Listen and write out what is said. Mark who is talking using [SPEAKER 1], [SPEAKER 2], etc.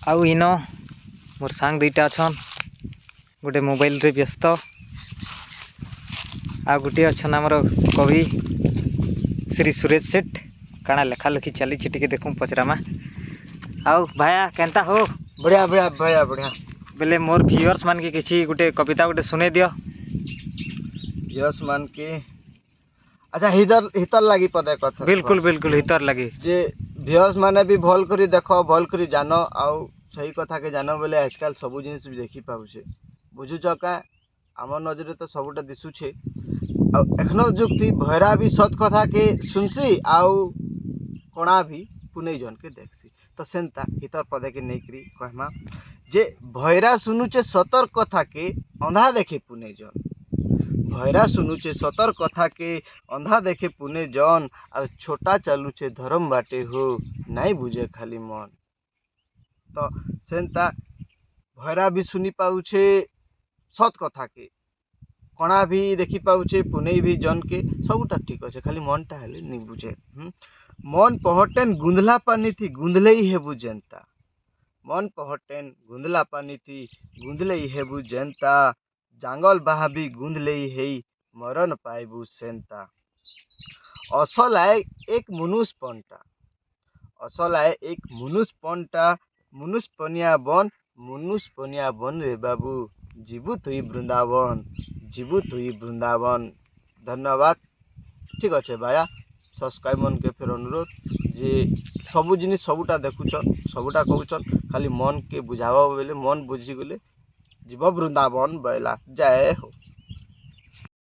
[SPEAKER 1] आउ इन मोर सांग दुईटा अच्छन गोटे मोबाइल रे व्यस्त आ गोटे अच्छन आमर कवि श्री सुरेश सेठ काଣା लेखा लेखी चली टे देखूँ पचरामा आउ भाया केनता हो
[SPEAKER 2] बढ़िया बढ़िया बढ़िया बढ़िया
[SPEAKER 1] बेले मोर व्यूअर्स मान के किसी गोटे कविता गोटे सुने दियो
[SPEAKER 2] व्यूअर्स मान के अच्छा हितर हितर लगी पदे कथा
[SPEAKER 1] बिल्कुल बिल्कुल हितर लगी
[SPEAKER 2] जे व्यूअर्स माने भी भल करी देखो भल करी जानो आउ सही कथा के जानो बोले आजकल सब जिनिस भी देखी पाउछे बुझुछ का आम नजर तो सबुटा दिशुछे आ एखनो जुक्ति भैरा भी सत कथा के सुनसी आउ कोणा भी पुनई जन के देखसी तो सेंता हितर पदे के नेकरी कहमा जे भैरा सुनुचे सतर कथा के अंधा देखे पुनई जन भैरा सुनुचे सतर कथा के अंधा देखे पुने जन आ छोटा चलुचे धर्म बाटे हो नहीं बुझे खाली मन तो सेंता भैरा भी सुनी पाउछे सत कथा के कणा भी देखी पाउछे पुने भी जन के सबुटा ठीक अच्छे खाली मनटा हेले नहीं बुझे मन पहटेन गुंधला पानी थी गुंधले ही हेबु जनता मन पहटेन गुंधला पानी थी गुंधले ही हेबु जनता जांगल बाहाबी गुंधले ही मरण पाइबु सेंता असल आए एक मुनुषपनटा असल आए एक मुनुषपनटा मुनुषपनिया बन रे बाबू जीबू तुई वृंदावन धन्यवाद ठीक अच्छे भाया सब्सक्राइब मन के फिर अनुरोध जे सबू जिनिस सबुटा देखुचन सबुटा कहूचन खाली मन के बुझावा बेले मन बुझी गले जीव वृंदावन बैला जय हो।